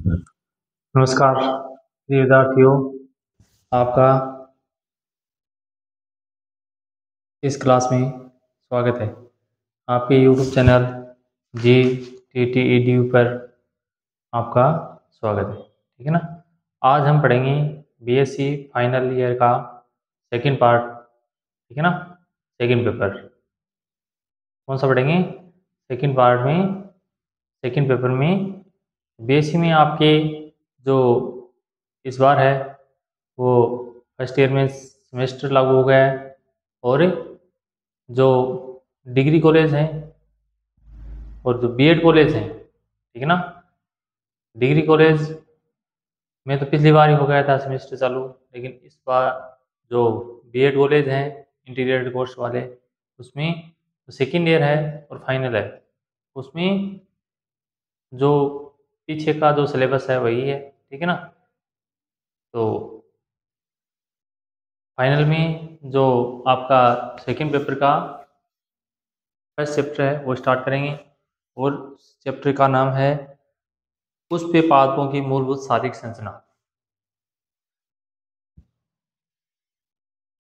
नमस्कार प्रिय विद्यार्थियों, आपका इस क्लास में स्वागत है। आपके YouTube चैनल JTT Edu पर आपका स्वागत है। ठीक है ना। आज हम पढ़ेंगे BSc फाइनल ईयर का सेकंड पार्ट। ठीक है ना, सेकंड पेपर। कौन सा पढ़ेंगे? सेकंड पार्ट में, सेकंड पेपर में BSc में आपके जो इस बार है वो फर्स्ट ईयर में सेमेस्टर लागू हो गया है, और जो डिग्री कॉलेज हैं और जो बीएड कॉलेज हैं, ठीक है ना, डिग्री कॉलेज में तो पिछली बार ही हो गया था सेमेस्टर चालू, लेकिन इस बार जो बीएड कॉलेज हैं इंटीग्रेटेड कोर्स वाले, उसमें सेकेंड ईयर है और फाइनल है, उसमें जो पीछे का जो सिलेबस है वही है। ठीक है ना। तो फाइनल में जो आपका सेकेंड पेपर का फर्स्ट चैप्टर है वो स्टार्ट करेंगे, और चैप्टर का नाम है पुष्प पादपों की मूलभूत शारीरिक संरचना।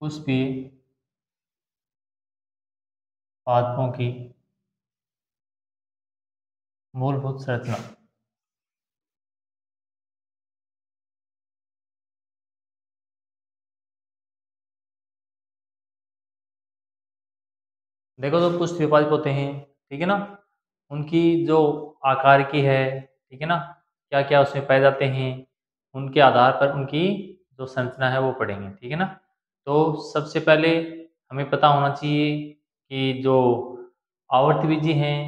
पुष्पीय पादपों की मूलभूत संरचना। देखो, तो पुष्पीय पादप होते हैं, ठीक है ना, उनकी जो आकार की है, ठीक है ना, क्या क्या उसमें पाए जाते हैं, उनके आधार पर उनकी जो संरचना है वो पढ़ेंगे। ठीक है ना। तो सबसे पहले हमें पता होना चाहिए कि जो आवर्तबीजी हैं,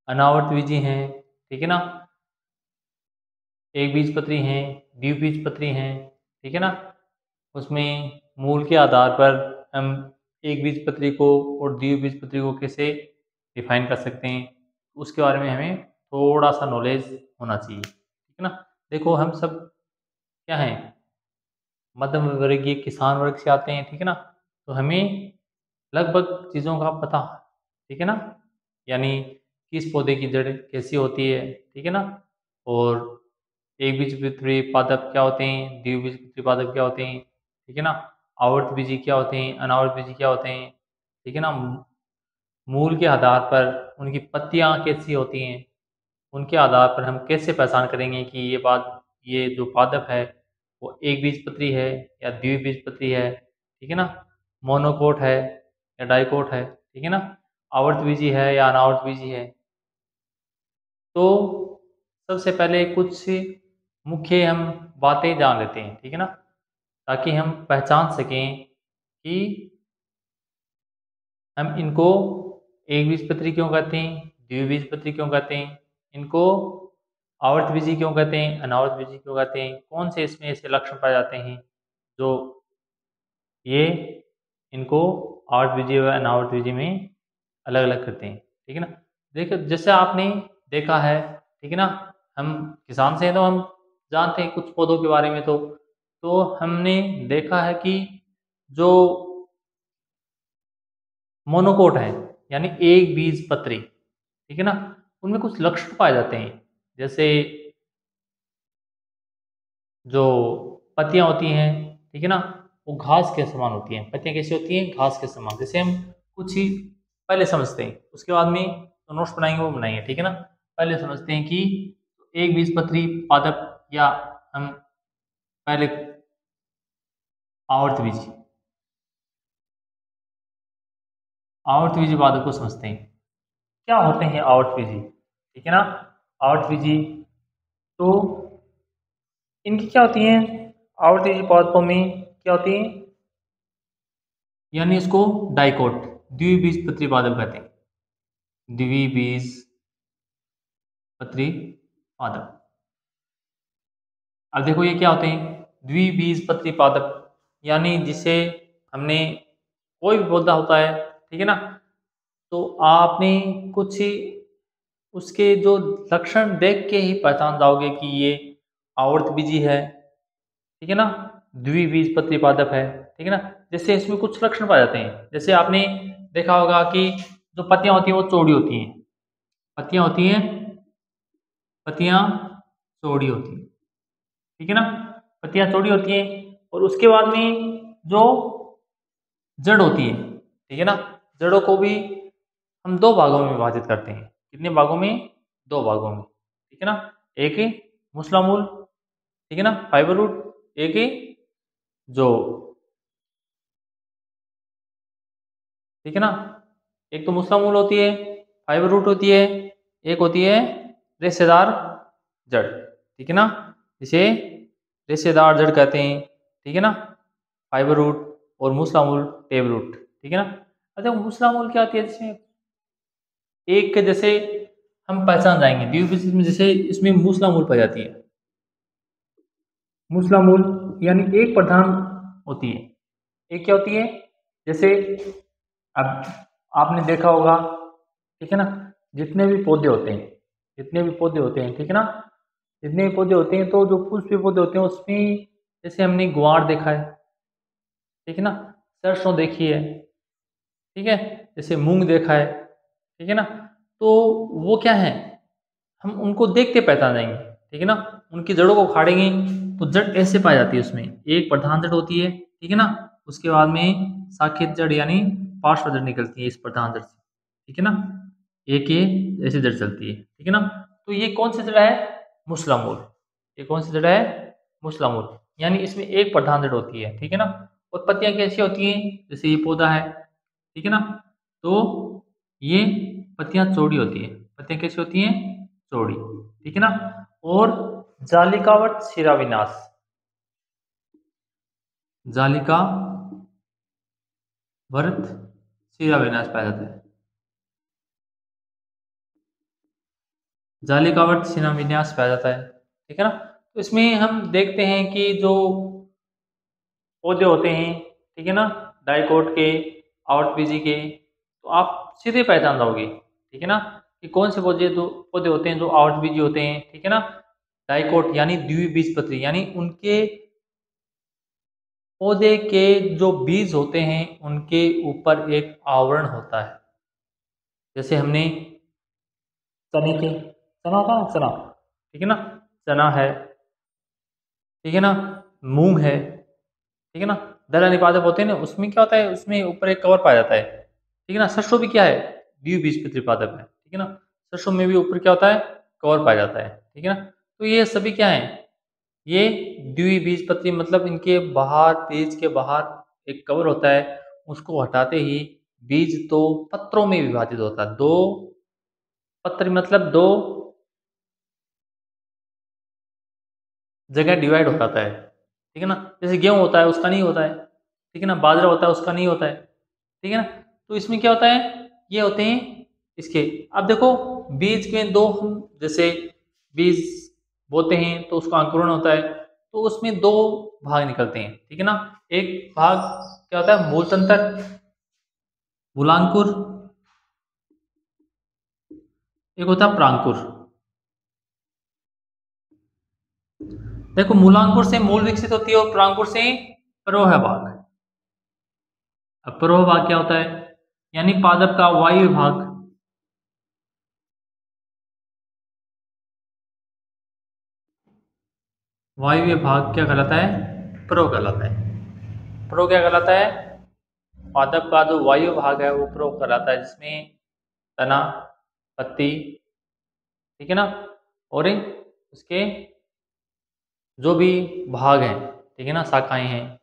अनावर्तबीजी हैं, ठीक है ना, एक बीजपत्री हैं, द्विबीजपत्री हैं, ठीक है ना, उसमें मूल के आधार पर हम एक बीजपत्री को और द्विबीजपत्री को कैसे डिफाइन कर सकते हैं, उसके बारे में हमें थोड़ा सा नॉलेज होना चाहिए। ठीक है ना। देखो, हम सब क्या हैं, मध्यम वर्गीय किसान वर्ग से आते हैं। ठीक है ना। तो हमें लगभग चीज़ों का पता है। ठीक है ना। यानी किस पौधे की जड़ कैसी होती है, ठीक है ना, और एक बीजपत्री पादप क्या होते हैं, द्विबीजपत्री पादप क्या होते हैं, ठीक है ना, आवर्तबीजी क्या होते हैं, अनावर्तबीजी क्या होते हैं, ठीक है ना, मूल के आधार पर उनकी पत्तियां कैसी होती हैं, उनके आधार पर हम कैसे पहचान करेंगे कि ये जो पादप है वो एक बीजपत्री है या द्विबीजपत्री है, ठीक है ना, मोनोकोट है या डाइकोट है, ठीक है ना, आवर्तबीजी है या अनावर्तबीजी है। तो सबसे पहले कुछ मुख्य हम बातें जान लेते हैं, ठीक है ना, ताकि हम पहचान सकें कि हम इनको एक बीजपत्री क्यों कहते हैं, द्विबीजपत्री क्यों कहते हैं, इनको आवर्तबीजी क्यों कहते हैं, अनावर्तबीजी क्यों कहते हैं, कौन से इसमें ऐसे लक्षण पाए जाते हैं जो ये इनको आवर्तबीजी व अनावर्तबीजी में अलग अलग करते हैं। ठीक है ना। देखो, जैसे आपने देखा है, ठीक है ना, हम किसान से हैं तो हम जानते हैं कुछ पौधों के बारे में। तो हमने देखा है कि जो मोनोकोट है, यानी एक बीज पत्री, ठीक है ना, उनमें कुछ लक्षण पाए जाते हैं। जैसे जो पत्तियां होती हैं, ठीक है ना, वो घास के समान होती हैं। पत्तियां कैसी होती हैं? घास के समान। जैसे हम कुछ ही पहले समझते हैं, उसके बाद में जो नोट्स बनाएंगे वो बनाएंगे। ठीक है ना। पहले समझते हैं कि एक बीजपत्री पादप, या हम पहले आवर्तबीजी आवर्तबीजी पादप को समझते हैं। क्या होते हैं आवर्तबीजी? ठीक है ना। आवर्तबीजी तो इनकी क्या होती हैं, आवर्तबीजी पादपों में क्या होती हैं, यानी इसको डाइकोट, द्विबीजपत्री पादप कहते हैं। द्विबीजपत्री पादप। अब देखो, ये क्या होते हैं? द्विबीजपत्री पादप, यानी जिसे हमने, कोई भी पौधा होता है, ठीक है ना, तो आपने कुछ ही उसके जो लक्षण देख के ही पहचान जाओगे कि ये आवर्तबीजी है, ठीक है ना, द्विबीजपत्री पादप है, ठीक है ना। जैसे इसमें कुछ लक्षण पाए जाते हैं, जैसे आपने देखा होगा कि जो पत्तियां होती हैं वो चौड़ी होती हैं, पत्तियां होती हैं, पत्तियां चौड़ी होती है, ठीक है ना, पत्तियां चौड़ी होती हैं। और उसके बाद में जो जड़ होती है, ठीक है ना, जड़ों को भी हम दो भागों में विभाजित करते हैं। कितने भागों में? दो भागों में, ठीक है ना। एक है मूसला मूल, ठीक है ना, फाइबर रूट। एक है जो, ठीक है ना, एक तो मूसला मूल होती है, फाइबर रूट होती है, एक होती है रेशेदार जड़, ठीक है ना, इसे रेशेदार जड़ कहते हैं, ठीक है ना, फाइबर रूट और मूसला मूल टेब रूट, ठीक है ना। अच्छा, मूसला मूल क्या होती है? जिसमें एक के जैसे हम पहचान जाएंगे द्विबीजपत्री में, जैसे इसमें मूसला मूल पाई जाती है। मूसला मूल यानी एक प्रधान होती है। एक क्या होती है? जैसे अब आपने देखा होगा, ठीक है ना, जितने भी पौधे होते हैं, जितने भी पौधे होते हैं, ठीक है ना, जितने भी पौधे होते हैं, तो जो पुष्पीय पौधे होते हैं उसमें जैसे हमने ग्वार देखा है, ठीक है ना, सरसों देखी है, ठीक है, जैसे मूंग देखा है, ठीक है ना। तो वो क्या है, हम उनको देखते पहचान जाएंगे, ठीक है ना। उनकी जड़ों को उखाड़ेंगे तो जड़ ऐसे पाई जाती है, उसमें एक प्रधान जड़ होती है, ठीक है ना, उसके बाद में शाखित जड़ यानी पार्श्व जड़ निकलती है इस प्रधान जड़ से, ठीक है ना। एक ये ऐसी जड़ चलती है, ठीक है ना। तो ये कौन सी जड़ है? मूसला मूल। ये कौन सी जड़ है? मूसला मूल। यानी इसमें एक प्रधान जड़ होती है, ठीक है ना। और पत्तियां कैसी होती हैं? जैसे ये पौधा है, ठीक है ना, तो ये पत्तियां चौड़ी होती है। पत्तियां कैसी होती हैं? चौड़ी, ठीक है ना। और जालिकावट शिराविन्यास, जालिका वर्त शिराविन्यास पाया जाता है। जालिकावट शिराविन्यास पाया जाता है, ठीक है ना। तो इसमें हम देखते हैं कि जो पौधे होते हैं, ठीक है ना, डाइकोट के, आउटबीजी के, तो आप सीधे पहचान जाओगे, ठीक है ना, कि कौन से पौधे, जो पौधे होते हैं जो आउटबीजी होते हैं, ठीक है ना। डाइकोट यानी द्विबीजपत्री, यानी उनके पौधे के जो बीज होते हैं उनके ऊपर एक आवरण होता है। जैसे हमने चने के, चना होता है चना, ठीक है ना, चना है, ठीक है ना, मूंग है, ठीक है ना, दलहनी पादप होते हैं ना, उसमें क्या होता है, उसमें ऊपर एक कवर पाया जाता है, ठीक है ना। सरसों भी क्या है? द्विबीजपत्री पादप है, ठीक है ना। सरसों में भी ऊपर क्या होता है? कवर पाया जाता है, ठीक है ना। तो ये सभी क्या है? ये द्विबीजपत्री, मतलब इनके बाहर, बीज के बाहर एक कवर होता है, उसको हटाते ही बीज तो पत्रों में विभाजित होता है। दो पत्र मतलब दो जगह डिवाइड हो जाता है, ठीक है ना। जैसे गेहूं होता है उसका नहीं होता है, ठीक है ना, बाजरा होता है उसका नहीं होता है, ठीक है ना। तो इसमें क्या होता है? ये होते हैं इसके। अब देखो, बीज के दो हम जैसे बीज बोते हैं तो उसका अंकुरण होता है, तो उसमें दो भाग निकलते हैं, ठीक है ना। एक भाग क्या होता है? मूल तंत्र, मूलांकुर, एक होता है प्रांकुर। देखो, मूलांकुर से मूल विकसित होती है और प्रांकुर से प्रवाह भाग। अब प्रवाह भाग क्या होता है? यानी पादप का वायु भाग। वायव्य भाग क्या कहलाता है? प्रो कहलाता है। प्रो क्या कहलाता है? पादप का जो वायु भाग है वो प्रो कहलाता है, जिसमें तना, पत्ती, ठीक है ना, और उसके जो भी भाग हैं, ठीक है ना, शाखाएं हैं,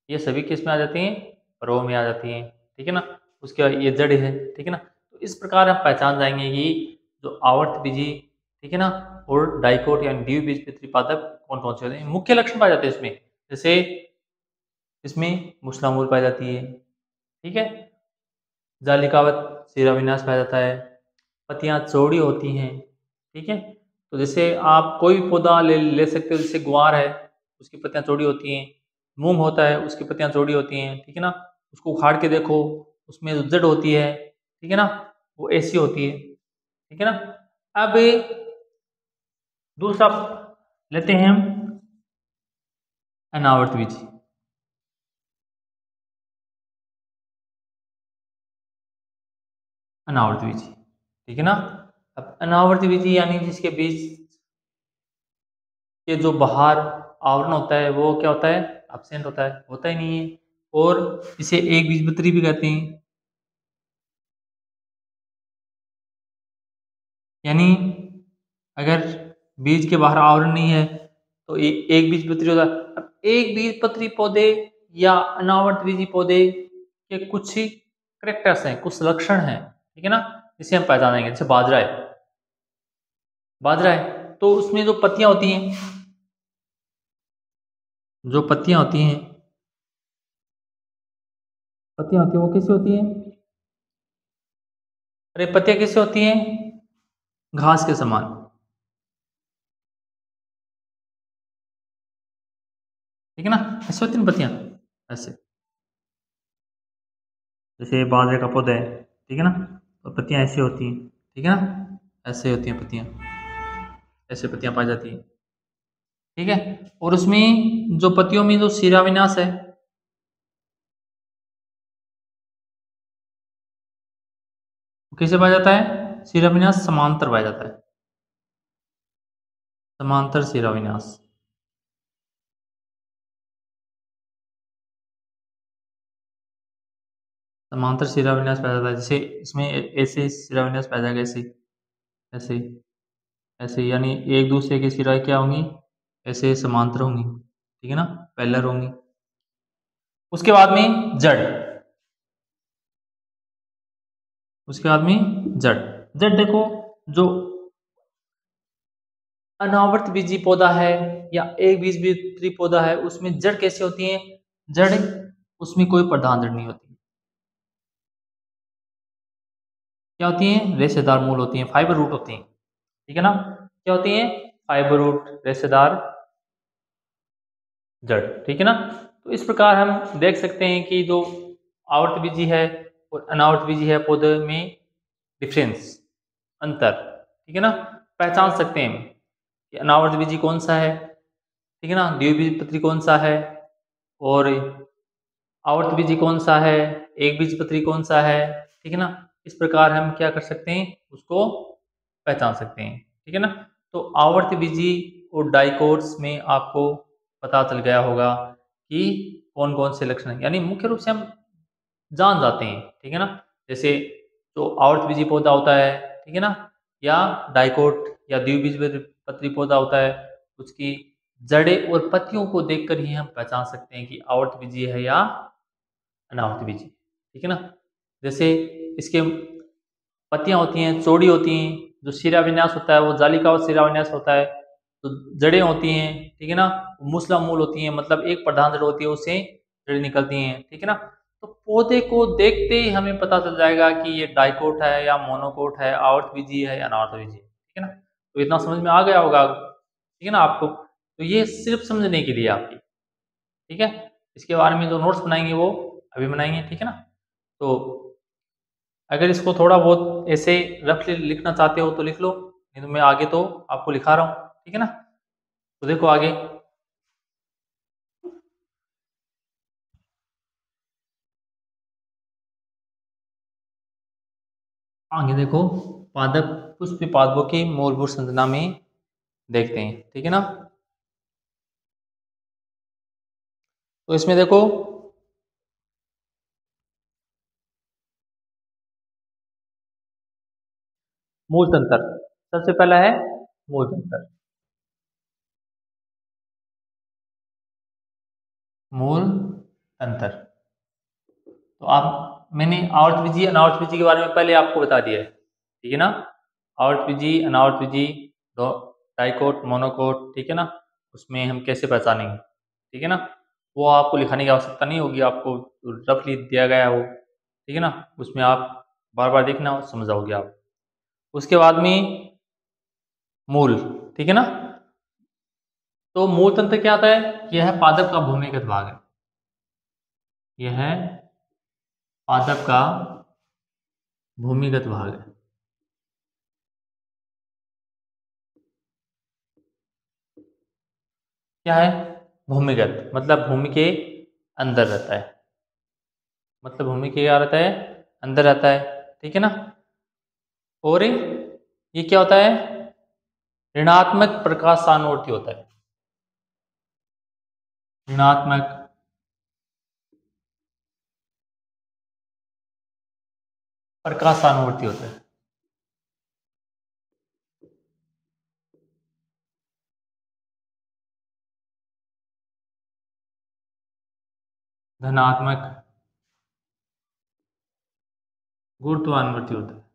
ये सभी किस में आ जाती हैं? प्रो में आ जाती हैं, ठीक है ना। उसके बाद ये जड़ है, ठीक है ना। तो इस प्रकार हम पहचान जाएंगे कि जो आवर्त बीजी, ठीक है ना, और डाइकोट यानी द्विबीजपत्री पादप कौन कौन से होते हैं। मुख्य लक्षण पाए जाते हैं इसमें, जैसे इसमें मूसलामूल पाई जाती है, ठीक है, जालिकावत शिराविन्यास पाया जाता है, पत्तियां चौड़ी होती हैं, ठीक है। तो जैसे आप कोई भी पौधा ले ले सकते हो, जैसे ग्वार है, उसकी पत्तियां चौड़ी होती हैं। मूंग होता है, उसकी पत्तियां चौड़ी होती हैं, ठीक है ना। उसको उखाड़ के देखो, उसमें जो जड़ होती है, ठीक है ना, वो ऐसी होती है, ठीक है ना। अब दूसरा लेते हैं हम अनावर्त बीज। अनावर्त बीज, ठीक है ना। अब अनावर्त बीज यानी जिसके बीज के जो बाहर आवरण होता है वो क्या होता है, एब्सेंट होता ही नहीं है, और इसे एक बीजपत्री भी कहते हैं। यानी अगर बीज के बाहर आवरण नहीं है तो एक बीजपत्री होता है। अब एक बीजपत्री पौधे या अनावर्त बीजी पौधे के कुछ ही करेक्टर्स हैं, कुछ लक्षण हैं, ठीक है ना, जिसे हम पहचानेंगे। जैसे बाजरा है तो उसमें जो पत्तियां होती हैं, वो कैसी होती हैं? अरे पत्तियां कैसे होती हैं? घास के समान, ठीक है ना, ऐसे होती हैं पत्तियां, ऐसे। जैसे बाजरे का पौधा है, ठीक है ना, तो पत्तियां ऐसी होती हैं, ठीक है ना, ऐसे होती हैं पत्तियां, ऐसे पत्तियां पाई जाती हैं, ठीक है। और उसमें जो पत्तियों में जो शिरा विन्यास है, वो कैसे पाया जाता है? शिरा विन्यास समांतर पाया जाता है, समांतर शिरा विन्यास। समांतर शिरा विन्यास पाया जाता है, जैसे इसमें ऐसे शिरा विन्यास पाया जाएगा, ऐसे ऐसे ऐसे, यानी एक दूसरे की शिराएं क्या होंगी? ऐसे समांतर होंगी, ठीक है ना, पैरेलल होंगी। उसके बाद में जड़, जड़ देखो, जो अनावर्त बीजी पौधा है या एक बीजपत्री पौधा है, उसमें जड़ कैसे होती है? जड़, उसमें कोई प्रधान जड़ नहीं होती, क्या होती है? रेशेदार मूल होती है, फाइबर रूट होती है, ठीक है ना, क्या होती है? फाइबर रूट, रेशेदार जड़, ठीक है ना। तो इस प्रकार हम देख सकते हैं कि जो आवर्त बीजी है और अनावर्त बीजी है पौधे में डिफरेंस, अंतर, ठीक है ना, पहचान सकते हैं कि अनावर्त बीजी कौन सा है, ठीक है ना, द्विबीजपत्री कौन सा है, और आवर्त बीजी कौन सा है, एक बीजपत्री कौन सा है, ठीक है ना। इस प्रकार हम क्या कर सकते हैं, उसको पहचान सकते हैं, ठीक है ना। तो आवर्त बीजी और डाइकोट्स में आपको पता चल गया होगा कि कौन कौन से लक्षण हैं, यानी मुख्य रूप से हम जान जाते हैं, ठीक है ना। जैसे जो आवर्त बीजी पौधा होता है, ठीक है ना, या डाइकोट या द्विबीजपत्री पौधा होता है, उसकी जड़ें और पत्तियों को देखकर ही हम पहचान सकते हैं कि आवर्त बीजी है या अनावर्त बीजी, ठीक है ना। जैसे इसके पत्तियां होती हैं, चौड़ी होती हैं, जो शिरा विन्यास होता है वो जालिकावत शिरा विन्यास होता है, तो जड़ें होती हैं, ठीक है ना, मूसला मूल होती हैं, मतलब एक प्रधान जड़ होती है, उससे जड़ें निकलती हैं, ठीक है ना। तो पौधे को देखते ही हमें पता चल जाएगा कि ये डाइकोट है या मोनोकोट है, आवर्त बीजी है या अनावर्त बीजी है, ठीक है ना। तो इतना समझ में आ गया होगा, ठीक है ना आपको। तो ये सिर्फ समझने के लिए आपकी, ठीक है। इसके बारे में जो नोट्स बनाएंगे वो अभी बनाएंगे, ठीक है ना। तो अगर इसको थोड़ा बहुत ऐसे रफली लिखना चाहते हो तो लिख लो, नहीं तो मैं आगे तो आपको लिखा रहा हूँ, ठीक है ना। तो देखो आगे, आगे देखो, पादप पुष्प पादपों की मूलभूत संरचना में देखते हैं, ठीक है ना। तो इसमें देखो, मूल तंत्र सबसे पहला है, मूल तंत्र, मूल तंत्र। तो आप, मैंने आवर्त बीजी अनावर्त बीजी के बारे में पहले आपको बता दिया है, ठीक है ना। आवर्त बीजी अनावर्त बीजी, दो डाइकोट मोनोकोट, ठीक है ना, उसमें हम कैसे पहचानेंगे, ठीक है ना। वो आपको लिखाने की आवश्यकता नहीं होगी, आपको रफली दिया गया है वो, ठीक है ना, उसमें आप बार बार देखना और समझ जाओगे आप। उसके बाद में मूल, ठीक है ना। तो मूल तंत्र क्या आता है? यह है पादप का भूमिगत भाग है, यह है पादप का भूमिगत भाग है, क्या है? भूमिगत, मतलब भूमि के अंदर रहता है, मतलब भूमि के क्या रहता है? अंदर रहता है, ठीक है ना। और ये क्या होता है? ऋणात्मक प्रकाशानुवर्ती होता है, ऋणात्मक प्रकाशानुवर्ती होता है। धनात्मक गुरुत्वानुवर्ती होता है।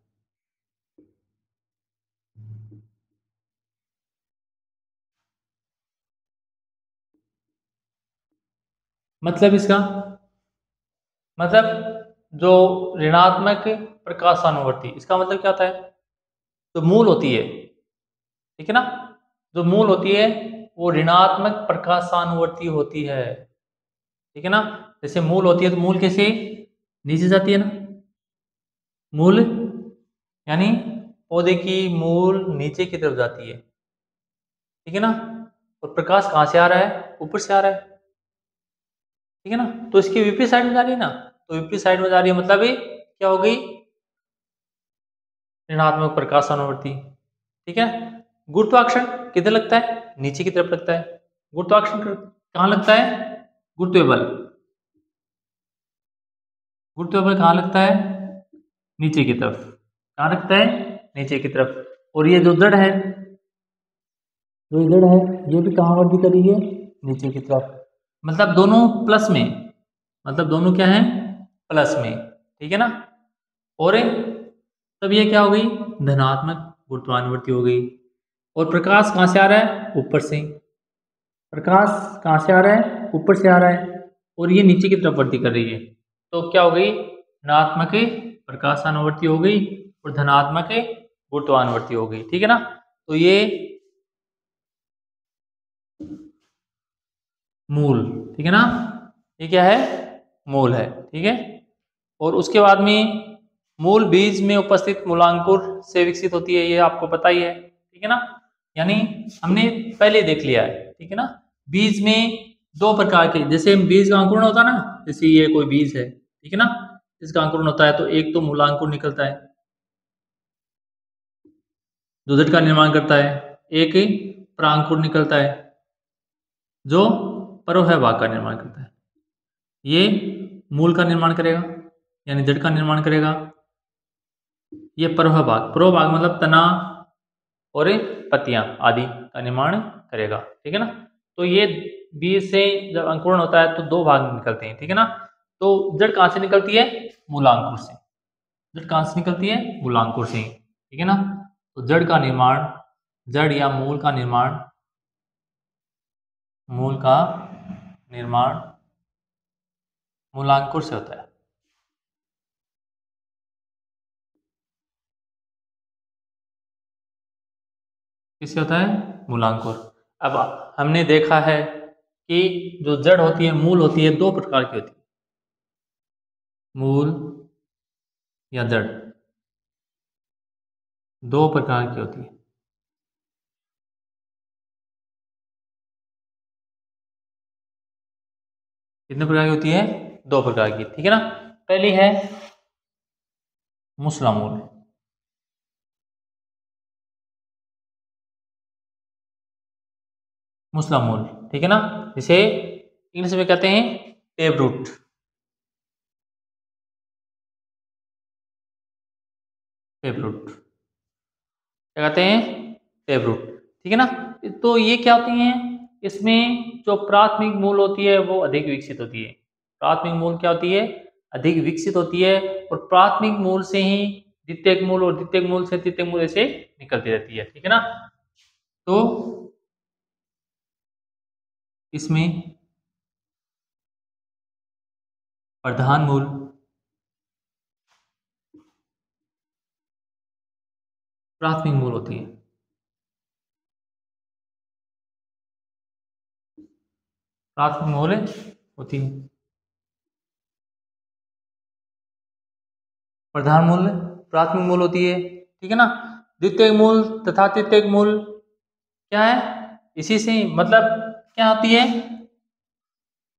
मतलब इसका मतलब जो ऋणात्मक प्रकाशानुवर्ती, इसका मतलब क्या होता है? जो मूल होती है, ठीक है ना, जो मूल होती है वो ऋणात्मक प्रकाशानुवर्ती होती है, ठीक है ना। जैसे मूल होती है तो मूल कैसे नीचे जाती है ना, मूल यानी पौधे की मूल नीचे की तरफ जाती है, ठीक है ना। और प्रकाश कहाँ से आ रहा है? ऊपर से आ रहा है, ठीक है ना। तो इसकी विपरीत साइड में जा रही है ना, तो विपरीत साइड में जा रही है मतलब ये क्या हो गई? ऋणात्मक प्रकाशानुवर्ती, ठीक है। गुरुत्वाकर्षण किधर लगता है? नीचे की तरफ लगता है। गुरुत्वाकर्षण कहाँ लगता है? गुरुत्वीय बल, गुरुत्वीय बल कहाँ लगता है? नीचे की तरफ। कहाँ लगता है? नीचे की तरफ। और ये जो जड़ है, जो ये जड़ है, ये भी कहाँ वर्ती करी है? नीचे की तरफ। मतलब दोनों प्लस में, मतलब दोनों क्या है? प्लस में, ठीक है ना। और तब ये क्या हो गई? धनात्मक गुरुत्वानुवर्ती हो गई। और प्रकाश कहाँ से आ रहा है? ऊपर से। प्रकाश कहाँ से आ रहा है? ऊपर से आ रहा है, और ये नीचे की तरफ वृद्धि कर रही है। तो क्या हो गई? ऋणात्मक प्रकाशानुवर्ती हो गई और धनात्मक गुरुत्वानुवर्ती हो गई, ठीक है ना। तो ये मूल, ठीक है ना, ये क्या है? मूल है, ठीक है। और उसके बाद में मूल बीज में उपस्थित मूलांकुर से विकसित होती है, ये आपको पता ही है, ठीक है ना। यानी हमने पहले देख लिया है, ठीक है ना। बीज में दो प्रकार के, जैसे बीज का अंकुरण होता है ना, जैसे ये कोई बीज है, ठीक है ना, इसका अंकुरण होता है तो एक तो मूलांकुर निकलता है जो जड़ का निर्माण करता है, एक प्रांकुर निकलता है जो परोह भाग का निर्माण करता है। ये मूल का निर्माण करेगा यानी जड़ का निर्माण करेगा। ये परोह भाग, परोह भाग मतलब तना और पत्तियां आदि का निर्माण करेगा, ठीक है ना। तो ये बीज से जब अंकुरण होता है तो दो भाग निकलते हैं, ठीक है ना। तो जड़ कहाँ से निकलती है? मूलांकुर से। जड़ कहाँ से निकलती है? मूलांकुर से, ठीक है ना। तो जड़ का निर्माण, जड़ या मूल का निर्माण मूलांकुर से होता है। किससे होता है? मूलांकुर। अब हमने देखा है कि जो जड़ होती है, मूल होती है, दो प्रकार की होती है, मूल या जड़, दो प्रकार की होती है। कितने प्रकार की होती है? दो प्रकार की, ठीक है ना। पहली है मूसला मूल, मूसला मूल, ठीक है ना। जिसे इंग्लिश में कहते हैं टेप रूट, टेप रूट क्या कहते हैं? टेप रूट, ठीक है ना। तो ये क्या होती हैं? इसमें जो प्राथमिक मूल होती है वो अधिक विकसित होती है। प्राथमिक मूल क्या होती है? अधिक विकसित होती है। और प्राथमिक मूल से ही द्वितीयक मूल और द्वितीयक मूल से तृतीयक मूल ऐसे निकलती रहती है, ठीक है ना। तो इसमें प्रधान मूल, प्राथमिक मूल होती है। प्राथमिक मूल होती है। प्रधान मूल प्राथमिक मूल होती है, ठीक है ना। द्वितीयक मूल तथा तृतीयक मूल क्या है? इसी से मतलब क्या होती है?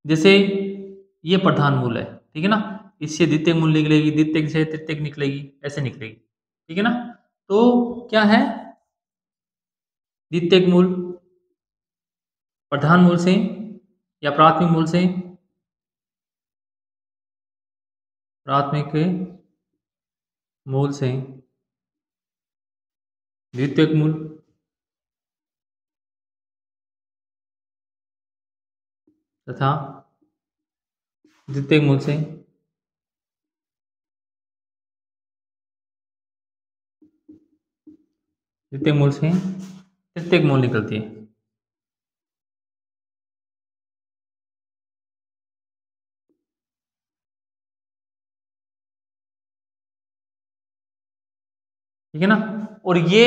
जैसे ये प्रधान मूल है, ठीक है ना, इससे द्वितीयक मूल निकलेगी, द्वितीयक से तृतीयक निकलेगी, ऐसे निकलेगी, ठीक है ना। तो क्या है? द्वितीयक मूल प्रधान मूल से या प्राथमिक मूल से प्राथमिक मूल से द्वितीयक मूल तथा द्वितीयक मूल से द्वितीयक मूल से तृतीयक मूल निकलती है। ठीक है ना। और ये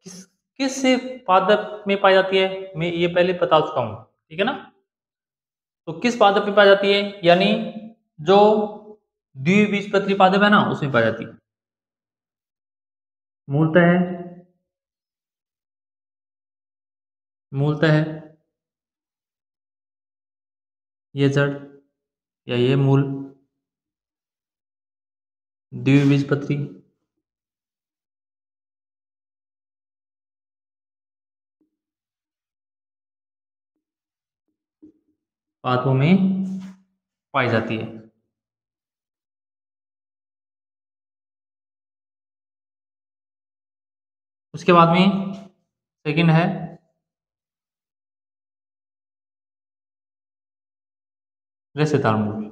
किस किस पादप में पाई जाती है, मैं ये पहले बता चुका हूं। ठीक है ना। तो किस पादप में पाई जाती है, यानी जो द्विबीजपत्री पादप है ना उसमें पाई जाती है। मूलतः मूलतः ये जड़ या ये मूल द्विबीजपत्री पादपों में पाई जाती है। उसके बाद में सेकंड है रेशेदार मूल।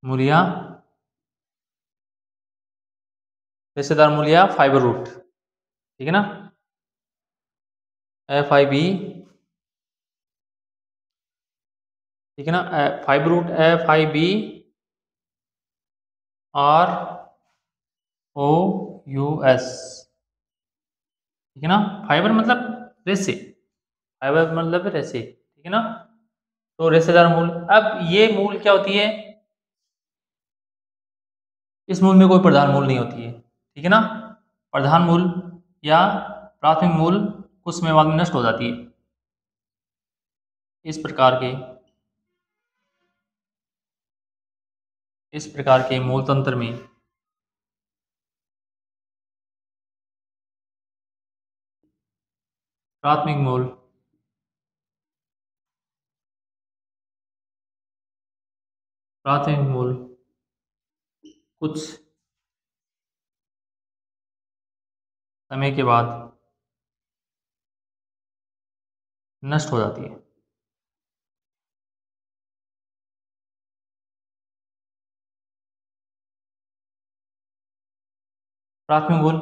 मूलिया रेशेदार मूल या फाइबर रूट। ठीक है ना। FIB, ठीक है ना। Fibre root FIBROUS। ठीक है ना। फाइबर मतलब रेशे, फाइबर मतलब रेशे। ठीक है ना। तो रेशेदार मूल, अब ये मूल क्या होती है, इस मूल में कोई प्रधान मूल नहीं होती है। ठीक है ना। प्रधान मूल या प्राथमिक मूल कुछ समय बाद में नष्ट हो जाती है। इस प्रकार के मूल तंत्र में प्राथमिक मूल कुछ समय के बाद नष्ट हो जाती है। प्राथमिक मूल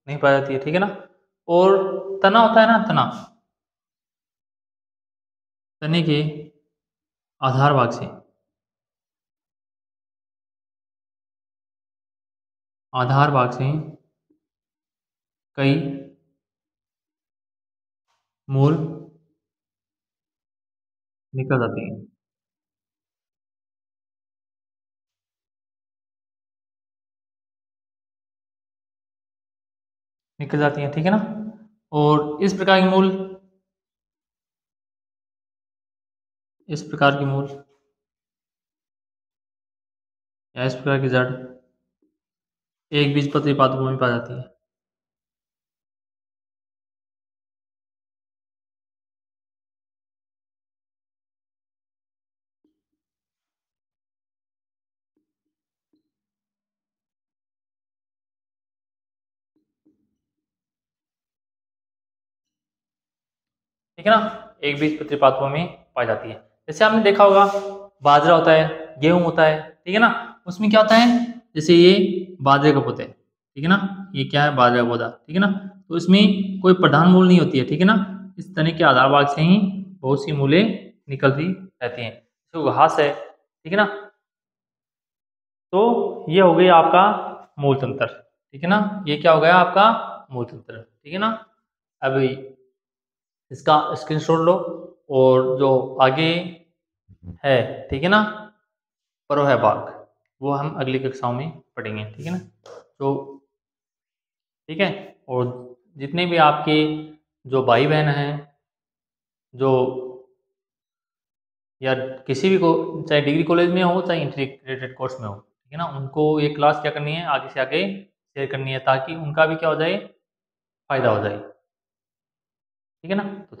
नहीं पाई जाती है। ठीक है ना। और तना होता है ना, तना, तने के आधार भाग से कई मूल निकल जाते हैं। ठीक है ना। और इस प्रकार की मूल या इस प्रकार की जड़ एक बीजपत्री पादपों में पाई जाती है। ठीक है ना। एक बीजपत्री पादपों में पाई जाती है। जैसे आपने देखा होगा बाजरा होता है, गेहूं होता है। ठीक है ना। उसमें क्या होता है, जैसे ये बाजरे का पौधा है। ठीक है ना। ये क्या है, बाजरा का पौधा। ठीक है ना। तो इसमें कोई प्रधान मूल नहीं होती है। ठीक है ना। इस तने के आधार भाग से ही बहुत सी मूलें निकलती रहती हैं। तो घास है। ठीक है ना। तो ये हो गई आपका मूल तंत्र। ठीक है ना। ये क्या हो गया आपका मूल तंत्र। ठीक है ना। अब इसका स्क्रीनशॉट लो, और जो आगे है, ठीक है ना, परोह भाग, वो हम अगली कक्षाओं में पढ़ेंगे। ठीक है ना। तो ठीक है। और जितने भी आपके जो भाई बहन हैं, जो या किसी भी को, चाहे डिग्री कॉलेज में हो चाहे इंटीग्रेटेड कोर्स में हो, ठीक है ना, उनको ये क्लास क्या करनी है, आगे से आगे शेयर करनी है ताकि उनका भी क्या हो जाए, फ़ायदा हो जाए। ठीक है ना? तो